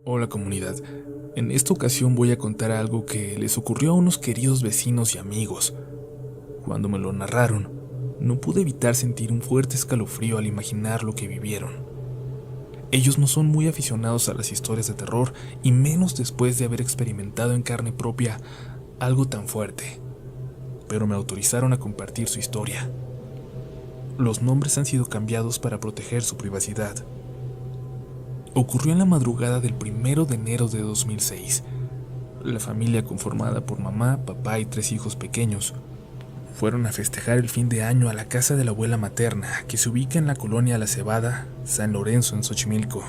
Hola comunidad, en esta ocasión voy a contar algo que les ocurrió a unos queridos vecinos y amigos. Cuando me lo narraron, no pude evitar sentir un fuerte escalofrío al imaginar lo que vivieron. Ellos no son muy aficionados a las historias de terror y menos después de haber experimentado en carne propia algo tan fuerte, pero me autorizaron a compartir su historia. Los nombres han sido cambiados para proteger su privacidad. Ocurrió en la madrugada del 1 de enero de 2006. La familia, conformada por mamá, papá y 3 hijos pequeños, fueron a festejar el fin de año a la casa de la abuela materna, que se ubica en la colonia La Cebada, San Lorenzo, en Xochimilco.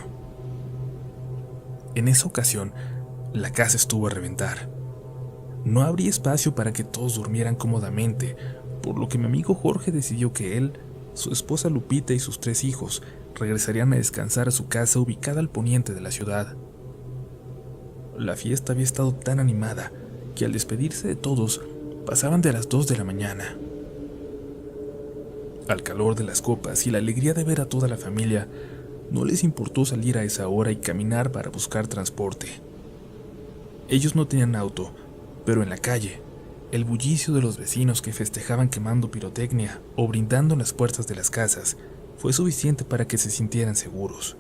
En esa ocasión, la casa estuvo a reventar. No habría espacio para que todos durmieran cómodamente, por lo que mi amigo Jorge decidió que él, su esposa Lupita y sus 3 hijos regresarían a descansar a su casa ubicada al poniente de la ciudad. La fiesta había estado tan animada que al despedirse de todos pasaban de las 2 de la mañana. Al calor de las copas y la alegría de ver a toda la familia, no les importó salir a esa hora y caminar para buscar transporte. Ellos no tenían auto, pero en la calle, el bullicio de los vecinos que festejaban quemando pirotecnia o brindando en las puertas de las casas fue suficiente para que se sintieran seguros.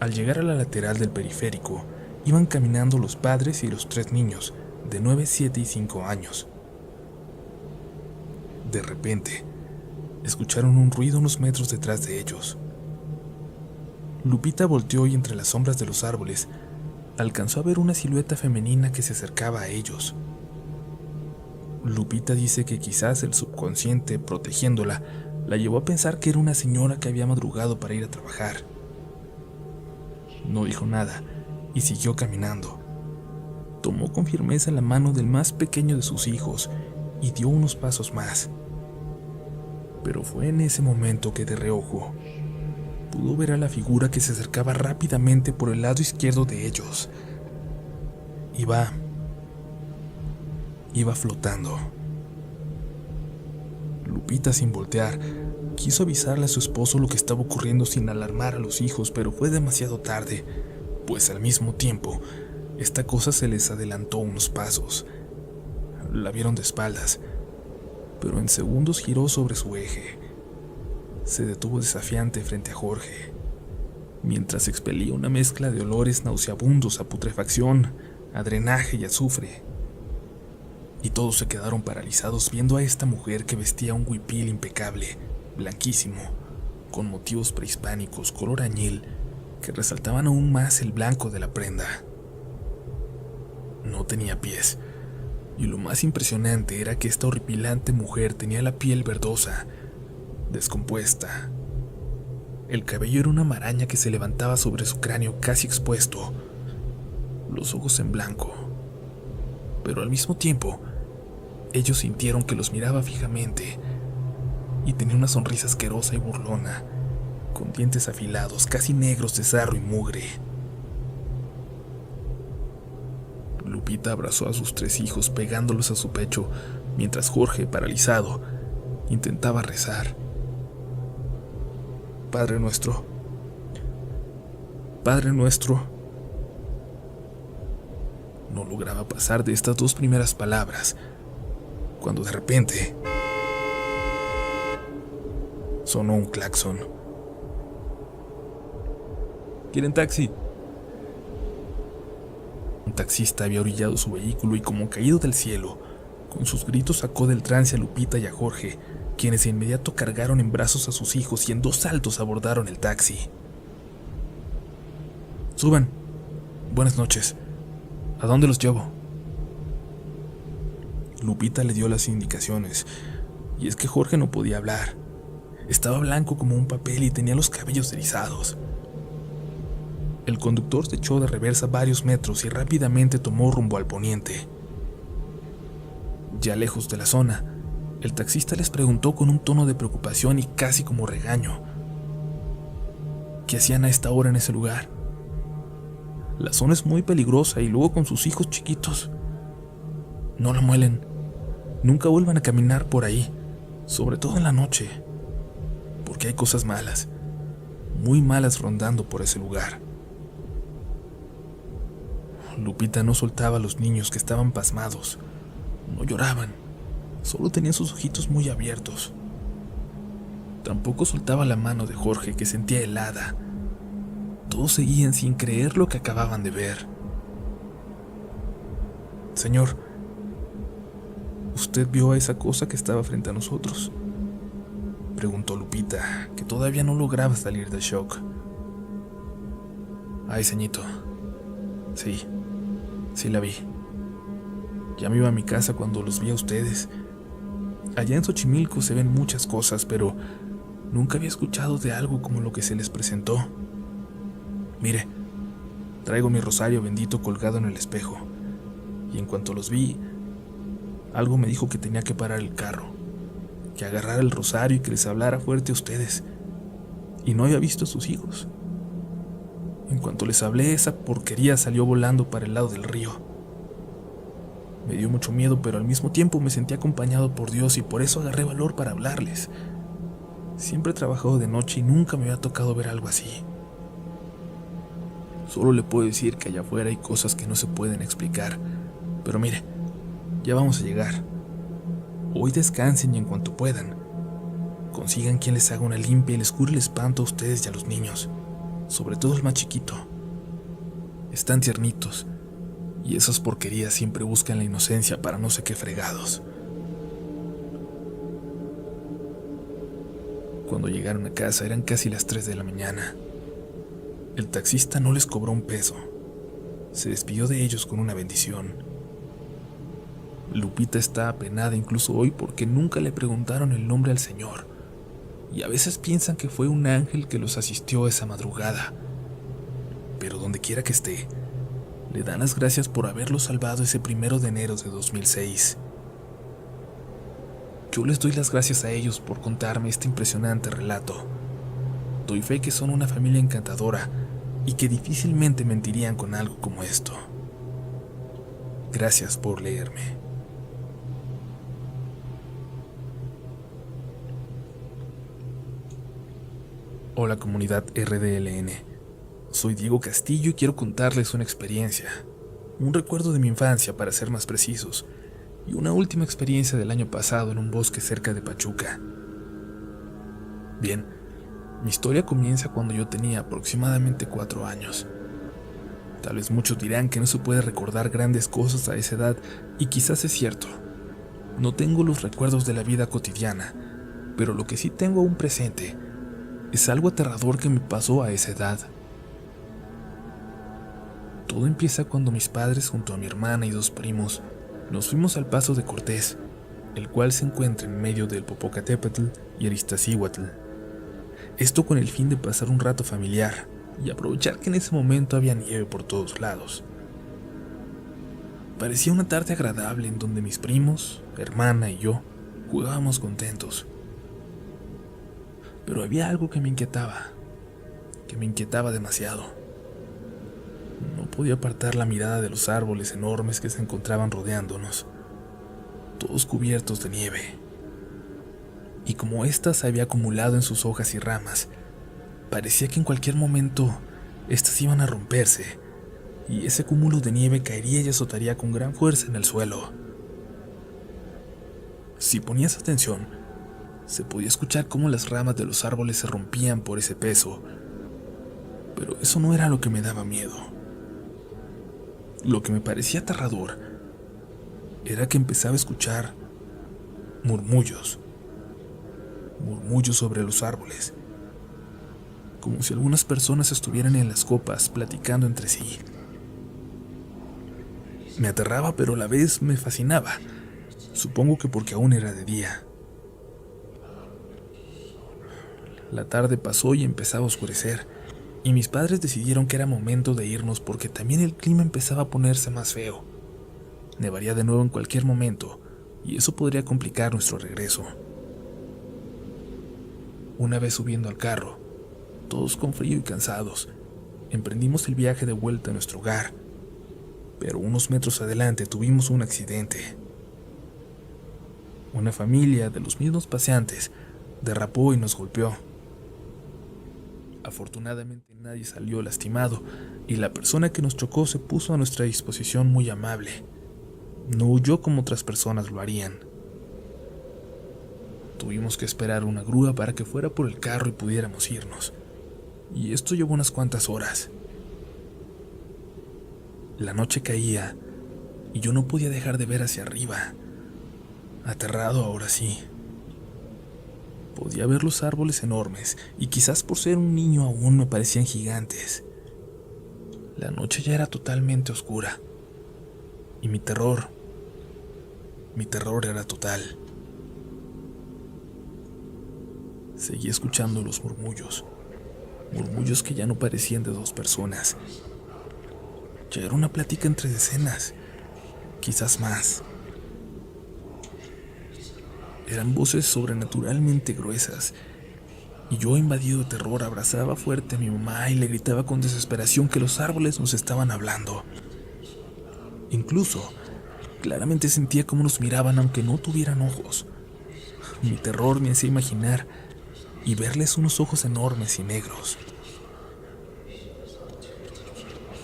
Al llegar a la lateral del periférico, iban caminando los padres y los 3 niños, de 9, 7 y 5 años. De repente, escucharon un ruido unos metros detrás de ellos. Lupita volteó y entre las sombras de los árboles alcanzó a ver una silueta femenina que se acercaba a ellos. Lupita dice que quizás el subconsciente, protegiéndola, la llevó a pensar que era una señora que había madrugado para ir a trabajar. No dijo nada y siguió caminando. Tomó con firmeza la mano del más pequeño de sus hijos y dio unos pasos más. Pero fue en ese momento que de reojo pudo ver a la figura que se acercaba rápidamente por el lado izquierdo de ellos. Iba flotando. Lupita, sin voltear, quiso avisarle a su esposo lo que estaba ocurriendo sin alarmar a los hijos, pero fue demasiado tarde, pues al mismo tiempo, esta cosa se les adelantó unos pasos. La vieron de espaldas, pero en segundos giró sobre su eje. Se detuvo desafiante frente a Jorge, mientras expelía una mezcla de olores nauseabundos a putrefacción, a drenaje y azufre. Y todos se quedaron paralizados viendo a esta mujer que vestía un huipil impecable, blanquísimo, con motivos prehispánicos color añil que resaltaban aún más el blanco de la prenda. No tenía pies, y lo más impresionante era que esta horripilante mujer tenía la piel verdosa, descompuesta. El cabello era una maraña que se levantaba sobre su cráneo casi expuesto, los ojos en blanco. Pero al mismo tiempo, ellos sintieron que los miraba fijamente y tenía una sonrisa asquerosa y burlona, con dientes afilados, casi negros de sarro y mugre. Lupita abrazó a sus 3 hijos pegándolos a su pecho, mientras Jorge, paralizado, intentaba rezar. Padre nuestro, Padre nuestro. No lograba pasar de estas 2 primeras palabras, cuando de repente sonó un claxon. ¿Quieren taxi? Un taxista había orillado su vehículo y, como caído del cielo, con sus gritos sacó del trance a Lupita y a Jorge, quienes de inmediato cargaron en brazos a sus hijos y en 2 saltos abordaron el taxi. Suban. Buenas noches. ¿A dónde los llevo? Lupita le dio las indicaciones, y es que Jorge no podía hablar. Estaba blanco como un papel y tenía los cabellos erizados. El conductor se echó de reversa varios metros y rápidamente tomó rumbo al poniente. Ya lejos de la zona, el taxista les preguntó con un tono de preocupación y casi como regaño: ¿qué hacían a esta hora en ese lugar? La zona es muy peligrosa y luego con sus hijos chiquitos. No la muelen. Nunca vuelvan a caminar por ahí, sobre todo en la noche, porque hay cosas malas. muy malas rondando por ese lugar. Lupita no soltaba a los niños, que estaban pasmados. No lloraban, solo tenían sus ojitos muy abiertos. Tampoco soltaba la mano de Jorge, que sentía helada. Todos seguían sin creer lo que acababan de ver. Señor, ¿usted vio a esa cosa que estaba frente a nosotros?, preguntó Lupita, que todavía no lograba salir del shock. Ay, ceñito. Sí la vi. Ya me iba a mi casa cuando los vi a ustedes. Allá en Xochimilco se ven muchas cosas, pero nunca había escuchado de algo como lo que se les presentó. Mire, traigo mi rosario bendito colgado en el espejo, y en cuanto los vi, algo me dijo que tenía que parar el carro, que agarrara el rosario y que les hablara fuerte a ustedes. Y no había visto a sus hijos. En cuanto les hablé, esa porquería salió volando para el lado del río. Me dio mucho miedo, pero al mismo tiempo me sentí acompañado por Dios, y por eso agarré valor para hablarles. Siempre he trabajado de noche y nunca me había tocado ver algo así. Solo le puedo decir que allá afuera hay cosas que no se pueden explicar. Pero mire, ya vamos a llegar. Hoy descansen y en cuanto puedan, consigan quien les haga una limpia y les cure el espanto a ustedes y a los niños, sobre todo el más chiquito. Están tiernitos, y esas porquerías siempre buscan la inocencia para no sé qué fregados. Cuando llegaron a casa eran casi las 3 de la mañana. El taxista no les cobró un peso. Se despidió de ellos con una bendición. Lupita está apenada incluso hoy porque nunca le preguntaron el nombre al Señor, y a veces piensan que fue un ángel que los asistió esa madrugada. Pero donde quiera que esté, le dan las gracias por haberlos salvado ese 1 de enero de 2006. Yo les doy las gracias a ellos por contarme este impresionante relato. Doy fe que son una familia encantadora y que difícilmente mentirían con algo como esto. Gracias por leerme. Hola comunidad RDLN, soy Diego Castillo y quiero contarles una experiencia, un recuerdo de mi infancia para ser más precisos, y una última experiencia del año pasado en un bosque cerca de Pachuca. Bien, mi historia comienza cuando yo tenía aproximadamente 4 años. Tal vez muchos dirán que no se puede recordar grandes cosas a esa edad, y quizás es cierto. No tengo los recuerdos de la vida cotidiana, pero lo que sí tengo aún presente es algo aterrador que me pasó a esa edad. Todo empieza cuando mis padres, junto a mi hermana y 2 primos, nos fuimos al Paso de Cortés, el cual se encuentra en medio del Popocatépetl y el Iztaccíhuatl. Esto con el fin de pasar un rato familiar y aprovechar que en ese momento había nieve por todos lados. Parecía una tarde agradable en donde mis primos, hermana y yo jugábamos contentos. Pero había algo que me inquietaba demasiado. No podía apartar la mirada de los árboles enormes que se encontraban rodeándonos, todos cubiertos de nieve. Y como ésta se había acumulado en sus hojas y ramas, parecía que en cualquier momento éstas iban a romperse, y ese cúmulo de nieve caería y azotaría con gran fuerza en el suelo. Si ponías atención, se podía escuchar cómo las ramas de los árboles se rompían por ese peso, pero eso no era lo que me daba miedo. Lo que me parecía aterrador era que empezaba a escuchar murmullos sobre los árboles, como si algunas personas estuvieran en las copas platicando entre sí. Me aterraba, pero a la vez me fascinaba, supongo que porque aún era de día. La tarde pasó y empezaba a oscurecer, y mis padres decidieron que era momento de irnos porque también el clima empezaba a ponerse más feo. Nevaría de nuevo en cualquier momento, y eso podría complicar nuestro regreso. Una vez subiendo al carro, todos con frío y cansados, emprendimos el viaje de vuelta a nuestro hogar, pero unos metros adelante tuvimos un accidente. Una familia de los mismos paseantes derrapó y nos golpeó. Afortunadamente nadie salió lastimado y la persona que nos chocó se puso a nuestra disposición muy amable. No huyó como otras personas lo harían. Tuvimos que esperar una grúa para que fuera por el carro y pudiéramos irnos. Y esto llevó unas cuantas horas. La noche caía y yo no podía dejar de ver hacia arriba. Aterrado ahora sí. Podía ver los árboles enormes y quizás por ser un niño aún me parecían gigantes. La noche ya era totalmente oscura y mi terror era total. Seguí escuchando los murmullos que ya no parecían de dos personas. Ya era una plática entre decenas, quizás más. Eran voces sobrenaturalmente gruesas, y yo, invadido de terror, abrazaba fuerte a mi mamá y le gritaba con desesperación que los árboles nos estaban hablando. Incluso, claramente sentía cómo nos miraban aunque no tuvieran ojos. Mi terror me hacía imaginar y verles unos ojos enormes y negros.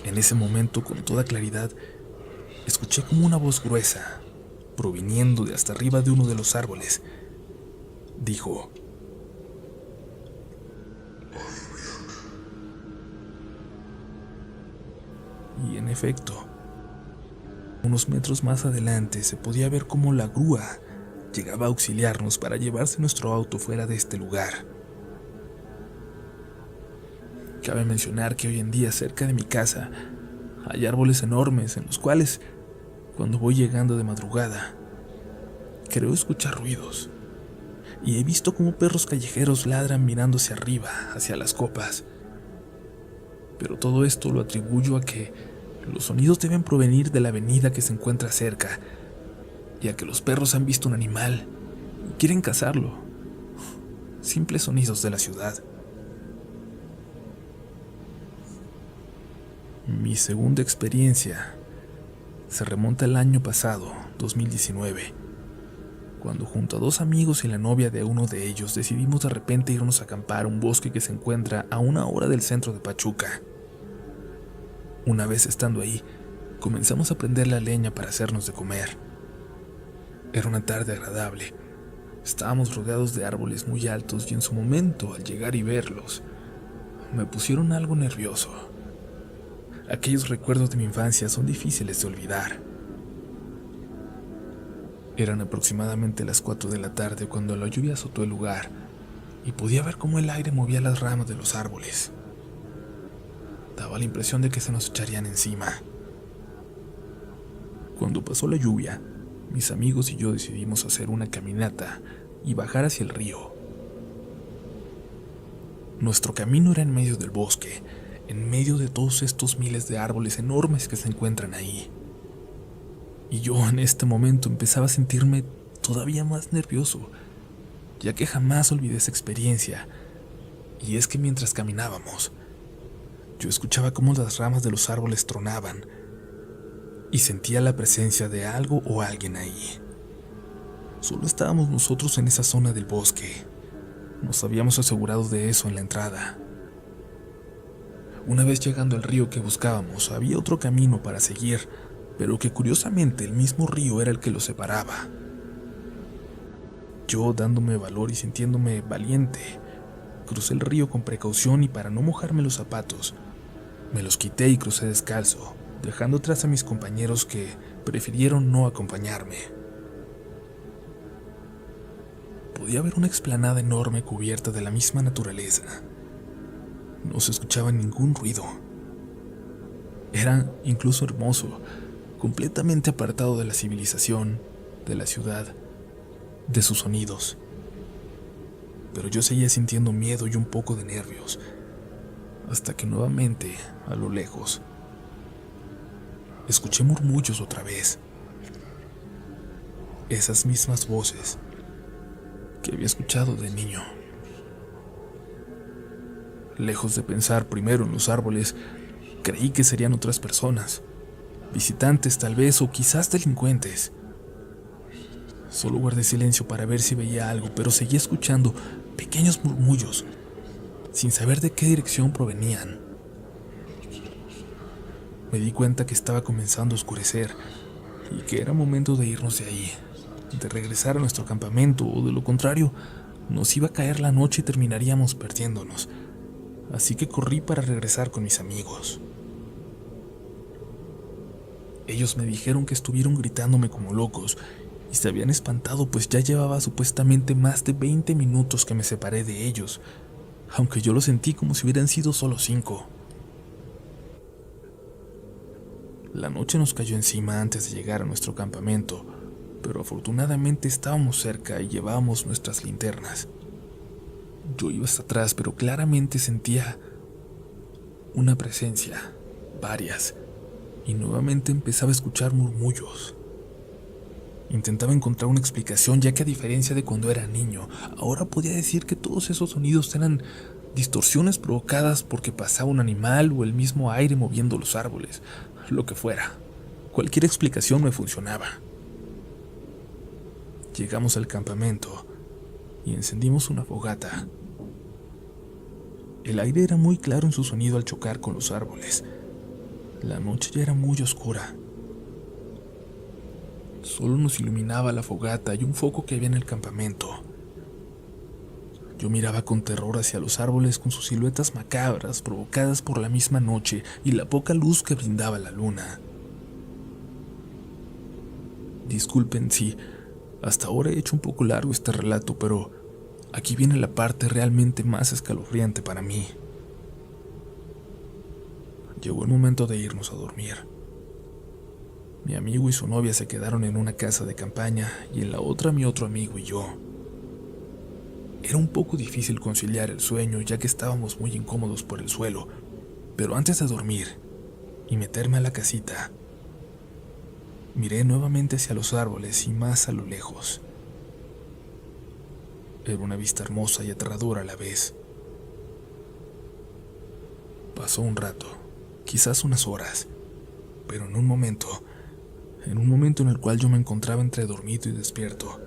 En ese momento, con toda claridad, escuché como una voz gruesa, proviniendo de hasta arriba de uno de los árboles, dijo: y en efecto, unos metros más adelante se podía ver cómo la grúa llegaba a auxiliarnos para llevarse nuestro auto fuera de este lugar. Cabe mencionar que hoy en día cerca de mi casa hay árboles enormes en los cuales, cuando voy llegando de madrugada, creo escuchar ruidos, y he visto cómo perros callejeros ladran mirando hacia arriba, hacia las copas. Pero todo esto lo atribuyo a que los sonidos deben provenir de la avenida que se encuentra cerca, y a que los perros han visto un animal y quieren cazarlo. Simples sonidos de la ciudad. Mi segunda experiencia se remonta al año pasado, 2019, cuando junto a dos amigos y la novia de uno de ellos decidimos de repente irnos a acampar a un bosque que se encuentra a 1 hora del centro de Pachuca. Una vez estando ahí, comenzamos a prender la leña para hacernos de comer. Era una tarde agradable. Estábamos rodeados de árboles muy altos y en su momento, al llegar y verlos, me pusieron algo nervioso. Aquellos recuerdos de mi infancia son difíciles de olvidar. Eran aproximadamente las 4 de la tarde cuando la lluvia azotó el lugar y podía ver cómo el aire movía las ramas de los árboles. Daba la impresión de que se nos echarían encima. Cuando pasó la lluvia, mis amigos y yo decidimos hacer una caminata y bajar hacia el río. Nuestro camino era en medio del bosque, en medio de todos estos miles de árboles enormes que se encuentran ahí. Y yo en este momento empezaba a sentirme todavía más nervioso, ya que jamás olvidé esa experiencia. Y es que mientras caminábamos, yo escuchaba cómo las ramas de los árboles tronaban y sentía la presencia de algo o alguien ahí. Solo estábamos nosotros en esa zona del bosque. Nos habíamos asegurado de eso en la entrada. Una vez llegando al río que buscábamos, había otro camino para seguir, pero que curiosamente el mismo río era el que lo separaba. Yo, dándome valor y sintiéndome valiente, crucé el río con precaución y para no mojarme los zapatos, me los quité y crucé descalzo, dejando atrás a mis compañeros que prefirieron no acompañarme. Podía ver una explanada enorme cubierta de la misma naturaleza. No se escuchaba ningún ruido. Era incluso hermoso, completamente apartado de la civilización, de la ciudad, de sus sonidos. Pero yo seguía sintiendo miedo y un poco de nervios, hasta que nuevamente, a lo lejos, escuché murmullos otra vez. Esas mismas voces que había escuchado de niño. Lejos de pensar primero en los árboles, creí que serían otras personas, visitantes tal vez, o quizás delincuentes. Solo guardé silencio para ver si veía algo, pero seguía escuchando pequeños murmullos, sin saber de qué dirección provenían. Me di cuenta que estaba comenzando a oscurecer y que era momento de irnos de ahí, de regresar a nuestro campamento, o de lo contrario, nos iba a caer la noche y terminaríamos perdiéndonos. Así que corrí para regresar con mis amigos. Ellos me dijeron que estuvieron gritándome como locos y se habían espantado, pues ya llevaba supuestamente más de 20 minutos que me separé de ellos, aunque yo lo sentí como si hubieran sido solo 5. La noche nos cayó encima antes de llegar a nuestro campamento, pero afortunadamente estábamos cerca y llevábamos nuestras linternas. Yo iba hasta atrás, pero claramente sentía una presencia, varias, y nuevamente empezaba a escuchar murmullos. Intentaba encontrar una explicación, ya que a diferencia de cuando era niño, ahora podía decir que todos esos sonidos eran distorsiones provocadas porque pasaba un animal o el mismo aire moviendo los árboles, lo que fuera. Cualquier explicación me funcionaba. Llegamos al campamento y encendimos una fogata. El aire era muy claro en su sonido al chocar con los árboles. La noche ya era muy oscura. Solo nos iluminaba la fogata y un foco que había en el campamento. Yo miraba con terror hacia los árboles con sus siluetas macabras provocadas por la misma noche y la poca luz que brindaba la luna. Disculpen si hasta ahora he hecho un poco largo este relato, pero aquí viene la parte realmente más escalofriante para mí. Llegó el momento de irnos a dormir. Mi amigo y su novia se quedaron en una casa de campaña y en la otra mi otro amigo y yo. Era un poco difícil conciliar el sueño, ya que estábamos muy incómodos por el suelo, pero antes de dormir y meterme a la casita, miré nuevamente hacia los árboles y más a lo lejos. Era una vista hermosa y aterradora a la vez. Pasó un rato, quizás unas horas, pero en un momento en el cual yo me encontraba entre dormido y despierto,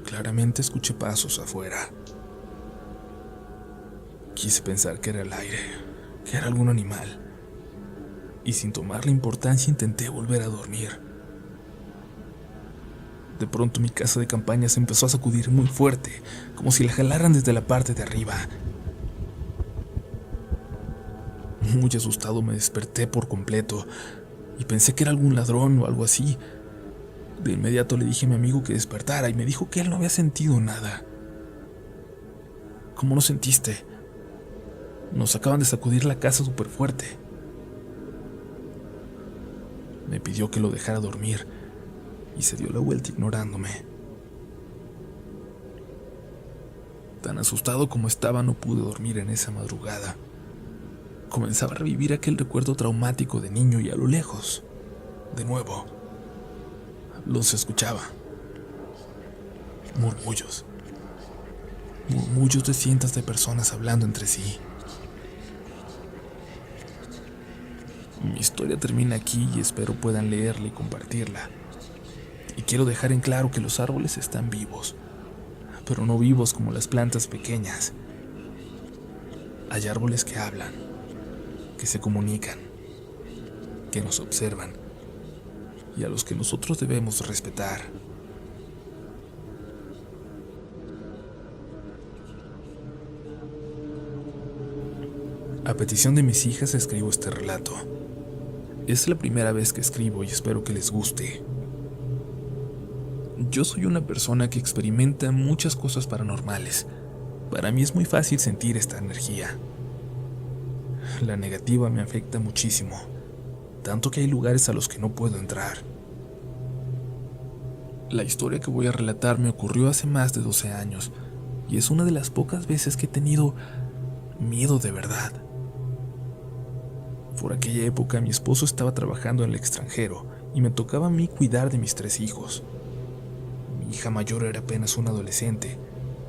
claramente escuché pasos afuera. Quise pensar que era el aire, que era algún animal, y sin tomarle importancia intenté volver a dormir. De pronto mi casa de campaña se empezó a sacudir muy fuerte, como si la jalaran desde la parte de arriba. Muy asustado me desperté por completo y pensé que era algún ladrón o algo así. De inmediato le dije a mi amigo que despertara y me dijo que él no había sentido nada. ¿Cómo no sentiste? Nos acaban de sacudir la casa súper fuerte. Me pidió que lo dejara dormir y se dio la vuelta ignorándome. Tan asustado como estaba, no pude dormir en esa madrugada. Comenzaba a revivir aquel recuerdo traumático de niño y a lo lejos, de nuevo, los escuchaba. Murmullos de cientos de personas hablando entre sí. Mi historia termina aquí y espero puedan leerla y compartirla. Y quiero dejar en claro que los árboles están vivos, pero no vivos como las plantas pequeñas. Hay árboles que hablan, que se comunican, que nos observan y a los que nosotros debemos respetar. A petición de mis hijas escribo este relato. Es la primera vez que escribo y espero que les guste. Yo soy una persona que experimenta muchas cosas paranormales. Para mí es muy fácil sentir esta energía. La negativa me afecta muchísimo, tanto que hay lugares a los que no puedo entrar. La historia que voy a relatar me ocurrió hace más de 12 años y es una de las pocas veces que he tenido miedo de verdad. Por aquella época mi esposo estaba trabajando en el extranjero y me tocaba a mí cuidar de mis 3 hijos. Mi hija mayor era apenas una adolescente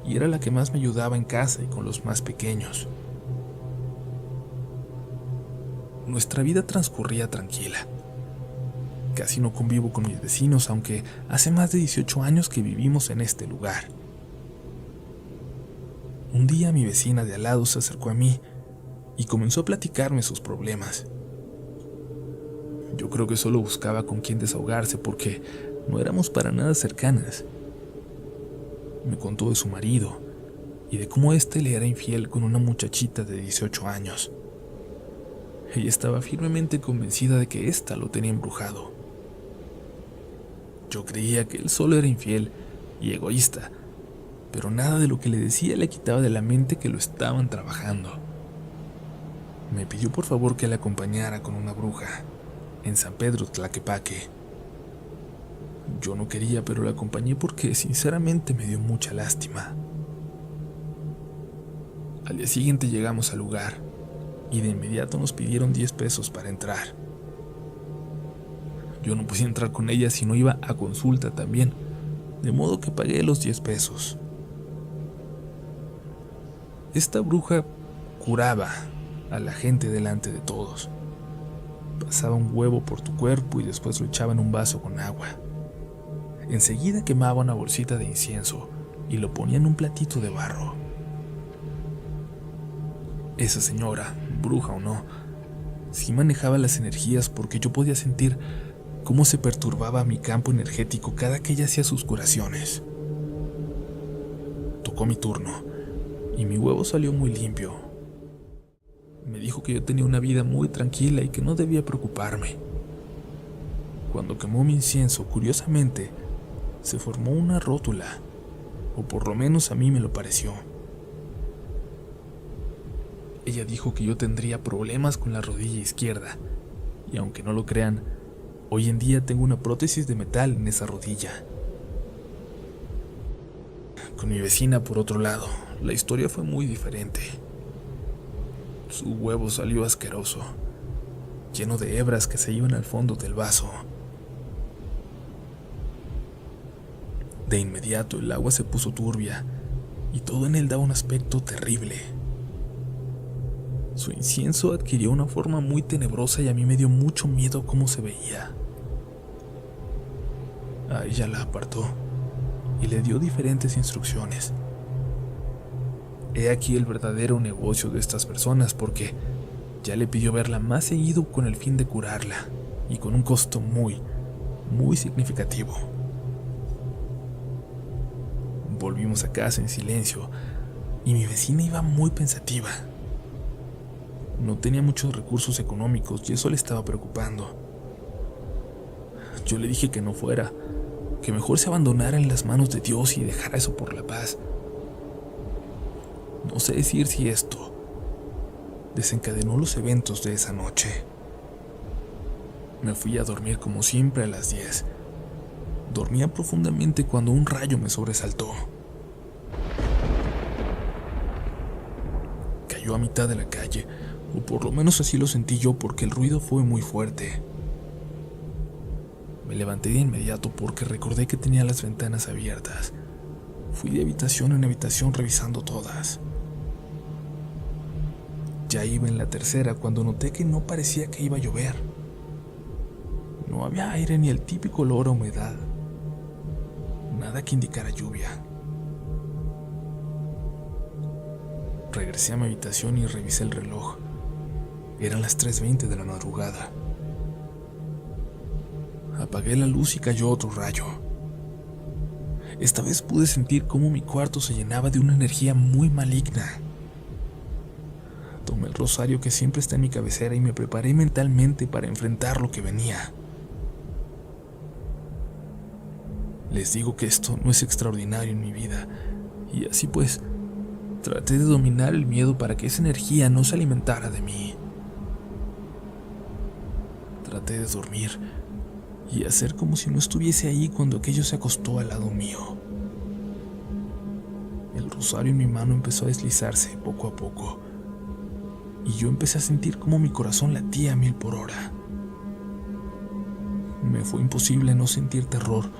y era la que más me ayudaba en casa y con los más pequeños. Nuestra vida transcurría tranquila. Casi no convivo con mis vecinos, aunque hace más de 18 años que vivimos en este lugar. Un día mi vecina de al lado se acercó a mí y comenzó a platicarme sus problemas. Yo creo que solo buscaba con quién desahogarse porque no éramos para nada cercanas. Me contó de su marido y de cómo éste le era infiel con una muchachita de 18 años. Ella estaba firmemente convencida de que ésta lo tenía embrujado. Yo creía que él solo era infiel y egoísta, pero nada de lo que le decía le quitaba de la mente que lo estaban trabajando. Me pidió por favor que la acompañara con una bruja en San Pedro Tlaquepaque. Yo no quería, pero la acompañé porque sinceramente me dio mucha lástima. Al día siguiente llegamos al lugar y de inmediato nos pidieron 10 pesos para entrar. Yo no podía entrar con ella si no iba a consulta también, de modo que pagué los 10 pesos. Esta bruja curaba a la gente delante de todos. Pasaba un huevo por tu cuerpo y después lo echaba en un vaso con agua. Enseguida quemaba una bolsita de incienso y lo ponía en un platito de barro. Esa señora, bruja o no, sí manejaba las energías porque yo podía sentir cómo se perturbaba mi campo energético cada que ella hacía sus curaciones. Tocó mi turno y mi huevo salió muy limpio. Me dijo que yo tenía una vida muy tranquila y que no debía preocuparme. Cuando quemó mi incienso, curiosamente, se formó una rótula, o por lo menos a mí me lo pareció. Ella dijo que yo tendría problemas con la rodilla izquierda, y aunque no lo crean, hoy en día tengo una prótesis de metal en esa rodilla. Con mi vecina, por otro lado, la historia fue muy diferente. Su huevo salió asqueroso, lleno de hebras que se iban al fondo del vaso. De inmediato el agua se puso turbia y todo en él daba un aspecto terrible. Su incienso adquirió una forma muy tenebrosa y a mí me dio mucho miedo cómo se veía. A ella la apartó y le dio diferentes instrucciones. He aquí el verdadero negocio de estas personas, porque ya le pidió verla más seguido con el fin de curarla, y con un costo muy significativo. Volvimos a casa en silencio, y mi vecina iba muy pensativa. No tenía muchos recursos económicos y eso le estaba preocupando. Yo le dije que no fuera, que mejor se abandonara en las manos de Dios y dejara eso por la paz. No sé decir si esto desencadenó los eventos de esa noche. Me fui a dormir como siempre a las 10. Dormía profundamente cuando un rayo me sobresaltó. Cayó a mitad de la calle, o por lo menos así lo sentí yo porque el ruido fue muy fuerte. Me levanté de inmediato porque recordé que tenía las ventanas abiertas. Fui de habitación en habitación revisando todas. Ya iba en la tercera cuando noté que no parecía que iba a llover. No había aire ni el típico olor a humedad. Nada que indicara lluvia. Regresé a mi habitación y revisé el reloj. Eran las 3:20 de la madrugada. Apagué la luz y cayó otro rayo. Esta vez pude sentir cómo mi cuarto se llenaba de una energía muy maligna. Tomé el rosario que siempre está en mi cabecera y me preparé mentalmente para enfrentar lo que venía. Les digo que esto no es extraordinario en mi vida, y así pues, traté de dominar el miedo para que esa energía no se alimentara de mí. Traté de dormir y hacer como si no estuviese ahí cuando aquello se acostó al lado mío. El rosario en mi mano empezó a deslizarse poco a poco, y yo empecé a sentir como mi corazón latía a 1000 por hora. Me fue imposible no sentir terror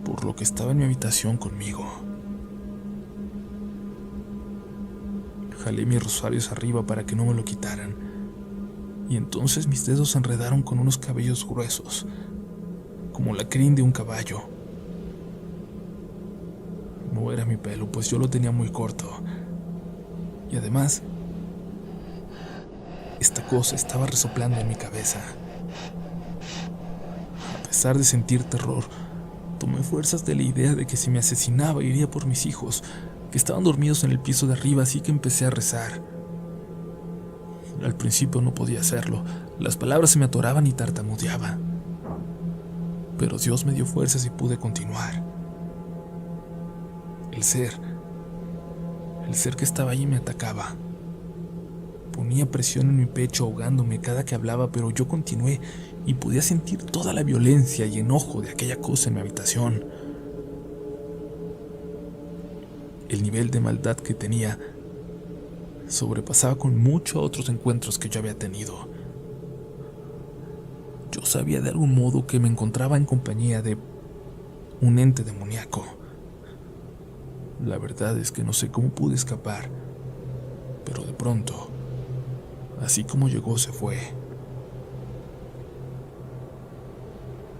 por lo que estaba en mi habitación conmigo. Jalé mis rosarios arriba para que no me lo quitaran, y entonces mis dedos se enredaron con unos cabellos gruesos, como la crin de un caballo. No era mi pelo, pues yo lo tenía muy corto. Y además, esta cosa estaba resoplando en mi cabeza. A pesar de sentir terror, tomé fuerzas de la idea de que si me asesinaba iría por mis hijos, que estaban dormidos en el piso de arriba, así que empecé a rezar. Al principio no podía hacerlo, las palabras se me atoraban y tartamudeaba. Pero Dios me dio fuerzas y pude continuar. El ser que estaba allí me atacaba. Ponía presión en mi pecho ahogándome cada que hablaba, pero yo continué y podía sentir toda la violencia y enojo de aquella cosa en mi habitación. El nivel de maldad que tenía sobrepasaba con mucho a otros encuentros que yo había tenido. Yo sabía de algún modo que me encontraba en compañía de un ente demoníaco. La verdad es que no sé cómo pude escapar, pero de pronto, así como llegó, se fue.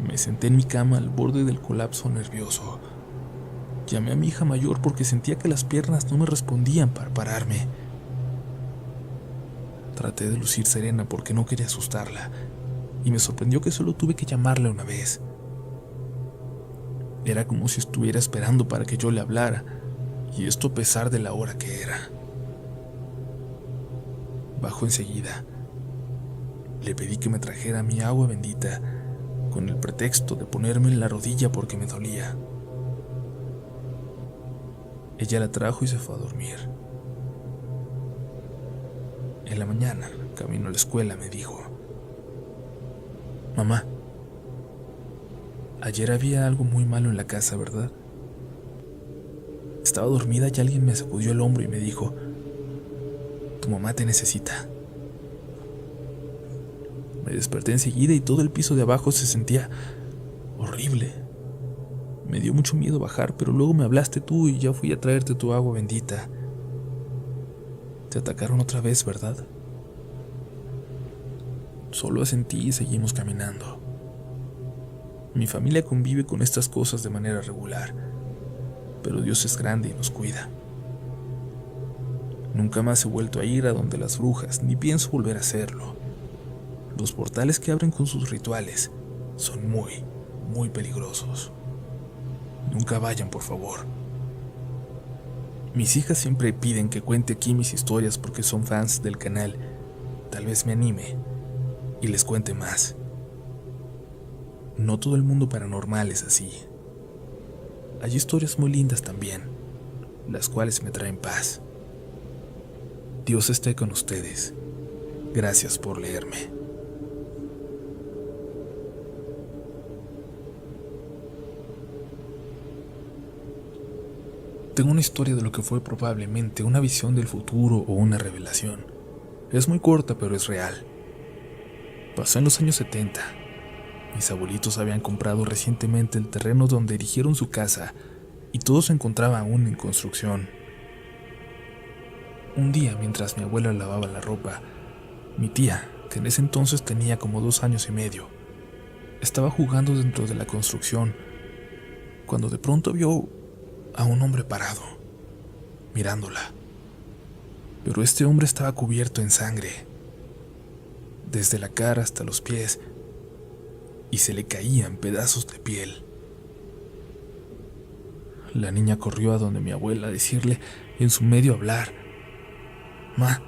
Me senté en mi cama al borde del colapso nervioso. Llamé a mi hija mayor porque sentía que las piernas no me respondían para pararme. Traté de lucir serena porque no quería asustarla, y me sorprendió que solo tuve que llamarle una vez. Era como si estuviera esperando para que yo le hablara, y esto a pesar de la hora que era. Bajó enseguida. Le pedí que me trajera mi agua bendita, con el pretexto de ponerme en la rodilla porque me dolía. Ella la trajo y se fue a dormir. En la mañana, camino a la escuela, me dijo: «Mamá, ayer había algo muy malo en la casa, ¿verdad?» Estaba dormida y alguien me sacudió el hombro y me dijo: «Tu mamá te necesita». Me desperté enseguida y todo el piso de abajo se sentía horrible. Me dio mucho miedo bajar, pero luego me hablaste tú y ya fui a traerte tu agua bendita. Te atacaron otra vez, ¿verdad? Solo asentí y seguimos caminando. Mi familia convive con estas cosas de manera regular, pero Dios es grande y nos cuida. Nunca más he vuelto a ir a donde las brujas, ni pienso volver a hacerlo. Los portales que abren con sus rituales son muy, muy peligrosos. Nunca vayan, por favor. Mis hijas siempre piden que cuente aquí mis historias porque son fans del canal. Tal vez me anime y les cuente más. No todo el mundo paranormal es así. Hay historias muy lindas también, las cuales me traen paz. Dios esté con ustedes. Gracias por leerme. Tengo una historia de lo que fue probablemente una visión del futuro o una revelación. Es muy corta, pero es real. Pasó en los años 70. Mis abuelitos habían comprado recientemente el terreno donde erigieron su casa y todo se encontraba aún en construcción. Un día, mientras mi abuela lavaba la ropa, mi tía, que en ese entonces tenía como 2 años y medio, estaba jugando dentro de la construcción cuando de pronto vio a un hombre parado, mirándola. Pero este hombre estaba cubierto en sangre, desde la cara hasta los pies, y se le caían pedazos de piel. La niña corrió a donde mi abuela a decirle en su medio hablar: «Ma,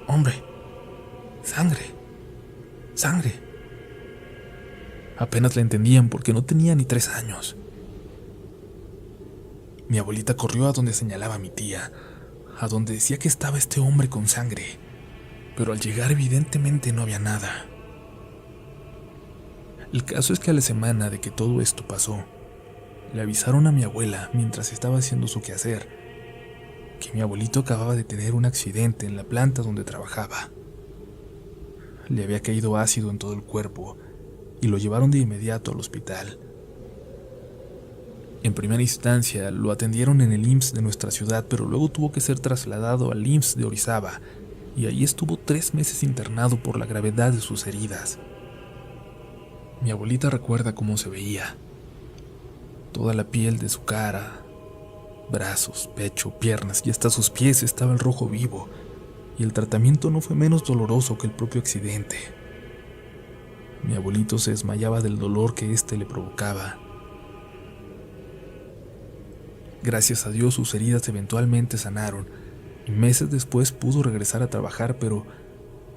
hombre, sangre, sangre». Apenas la entendían porque no tenía ni 3 años. Mi abuelita corrió a donde señalaba a mi tía, a donde decía que estaba este hombre con sangre, pero al llegar evidentemente no había nada. El caso es que a la semana de que todo esto pasó, le avisaron a mi abuela mientras estaba haciendo su quehacer que mi abuelito acababa de tener un accidente en la planta donde trabajaba. Le había caído ácido en todo el cuerpo y lo llevaron de inmediato al hospital. En primera instancia lo atendieron en el IMSS de nuestra ciudad, pero luego tuvo que ser trasladado al IMSS de Orizaba, y allí estuvo 3 meses internado por la gravedad de sus heridas. Mi abuelita recuerda cómo se veía. Toda la piel de su cara, Brazos, pecho, piernas y hasta sus pies estaba el rojo vivo, y el tratamiento no fue menos doloroso que el propio accidente. Mi abuelito se desmayaba del dolor que éste le provocaba. Gracias a Dios sus heridas eventualmente sanaron, y meses después pudo regresar a trabajar, pero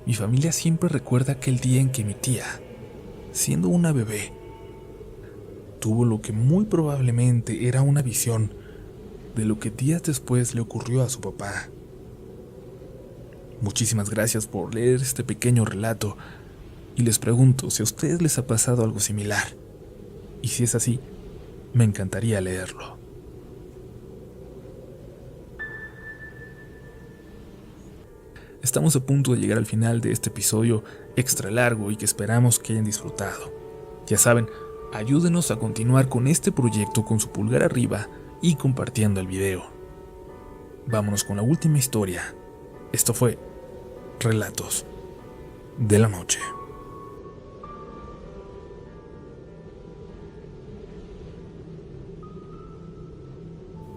mi familia siempre recuerda aquel día en que mi tía, siendo una bebé, tuvo lo que muy probablemente era una visión de lo que días después le ocurrió a su papá. Muchísimas gracias por leer este pequeño relato, y les pregunto si a ustedes les ha pasado algo similar, y si es así, me encantaría leerlo. Estamos a punto de llegar al final de este episodio extra largo y que esperamos que hayan disfrutado. Ya saben, ayúdenos a continuar con este proyecto con su pulgar arriba y compartiendo el video. Vámonos con la última historia. Esto fue Relatos de la Noche.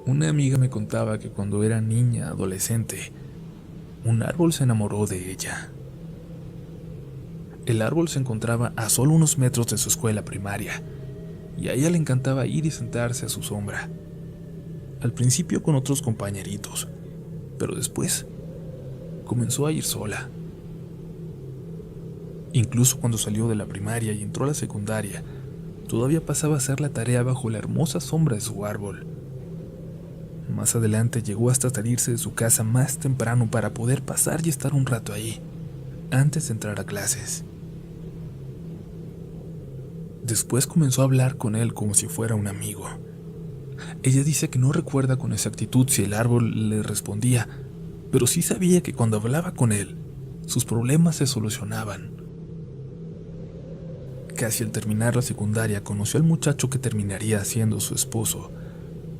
Una amiga me contaba que cuando era niña, adolescente, un árbol se enamoró de ella. El árbol se encontraba a solo unos metros de su escuela primaria, y a ella le encantaba ir y sentarse a su sombra. Al principio con otros compañeritos, pero después comenzó a ir sola. Incluso cuando salió de la primaria y entró a la secundaria, todavía pasaba a hacer la tarea bajo la hermosa sombra de su árbol. Más adelante llegó hasta salirse de su casa más temprano para poder pasar y estar un rato ahí, antes de entrar a clases. Después comenzó a hablar con él como si fuera un amigo. Ella dice que no recuerda con exactitud si el árbol le respondía, pero sí sabía que cuando hablaba con él, sus problemas se solucionaban. Casi al terminar la secundaria conoció al muchacho que terminaría siendo su esposo,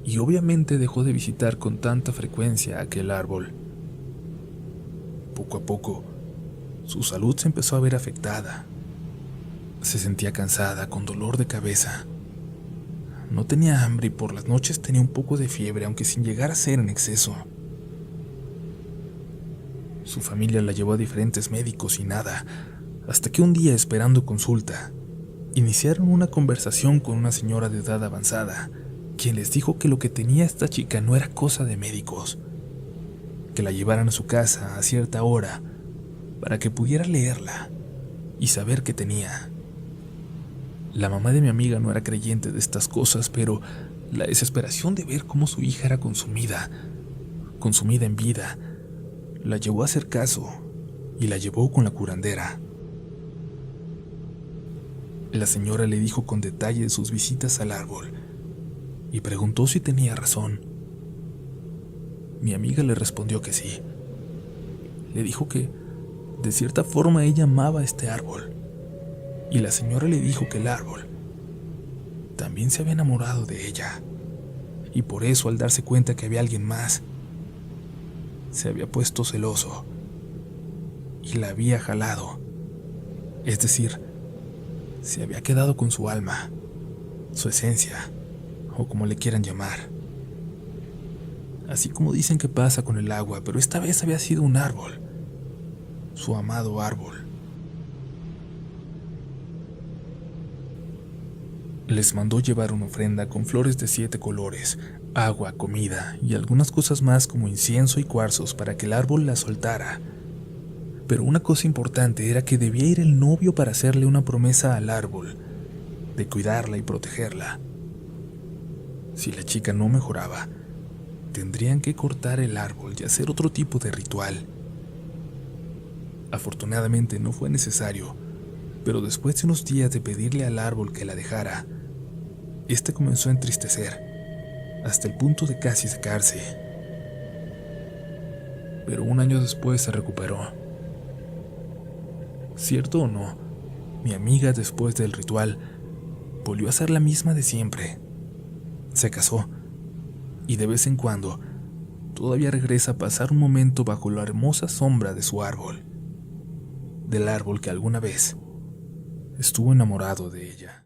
y obviamente dejó de visitar con tanta frecuencia aquel árbol. Poco a poco, su salud se empezó a ver afectada. Se sentía cansada, con dolor de cabeza. No tenía hambre y por las noches tenía un poco de fiebre, aunque sin llegar a ser en exceso. Su familia la llevó a diferentes médicos y nada, hasta que un día, esperando consulta, iniciaron una conversación con una señora de edad avanzada, quien les dijo que lo que tenía esta chica no era cosa de médicos, que la llevaran a su casa a cierta hora para que pudiera leerla y saber qué tenía. La mamá de mi amiga no era creyente de estas cosas, pero la desesperación de ver cómo su hija era consumida en vida, la llevó a hacer caso y la llevó con la curandera. La señora le dijo con detalle de sus visitas al árbol y preguntó si tenía razón. Mi amiga le respondió que sí. Le dijo que, de cierta forma, ella amaba este árbol, y la señora le dijo que el árbol también se había enamorado de ella, y por eso, al darse cuenta que había alguien más, se había puesto celoso y la había jalado, es decir, se había quedado con su alma, su esencia, o como le quieran llamar. Así como dicen que pasa con el agua, pero esta vez había sido un árbol, su amado árbol. Les mandó llevar una ofrenda con flores de 7 colores, agua, comida y algunas cosas más como incienso y cuarzos para que el árbol la soltara. Pero una cosa importante era que debía ir el novio para hacerle una promesa al árbol, de cuidarla y protegerla. Si la chica no mejoraba, tendrían que cortar el árbol y hacer otro tipo de ritual. Afortunadamente no fue necesario, pero después de unos días de pedirle al árbol que la dejara, este comenzó a entristecer, hasta el punto de casi secarse. Pero un año después se recuperó. Cierto o no, mi amiga, después del ritual, volvió a ser la misma de siempre. Se casó, y de vez en cuando todavía regresa a pasar un momento bajo la hermosa sombra de su árbol, del árbol que alguna vez estuvo enamorado de ella.